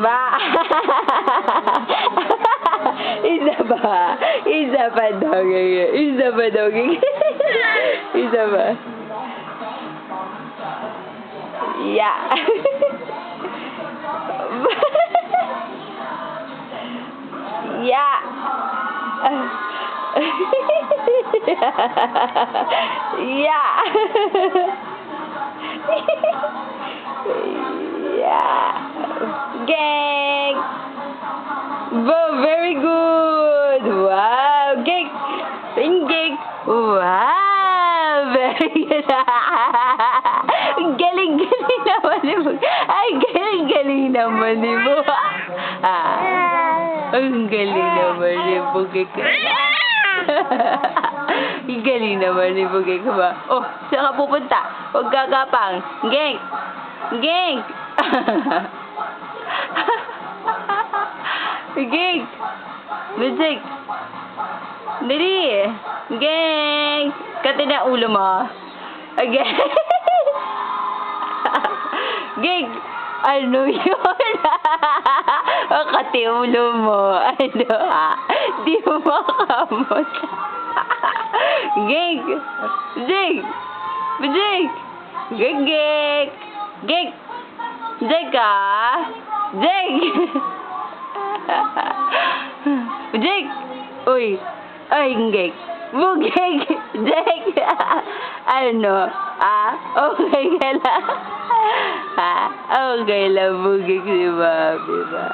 ba? Isa ba? Isa pa, doggy. Isa pa, doggy. Isa ba? Yeah. Yeah. Yeah. Yeah. Gang. Very good. Wow. Gang. Gang. Wow. Very good. Galing-galing naman ni mo. Ay, galing-galing naman ni mo. Ang galing naman ni Bugay ka. Ang galing naman ni Bugay ka ba? Oh, saan ka pupunta? Huwag kakapang. Geng! Geng! Geng! Music! Dali! Geng! Kati na ulo mo. Geng! Geng! Ano yun? Kati ulo mo. Ano ha? Di mo makamot. Geng! Geng! Geng! Geng! Geng! Geng! Geng ka? Geng! Geng! Uy! Ay, Geng! Bugeng! Geng! Ano? Okay ka lang? Okay lang, Bugeng si Mami ba?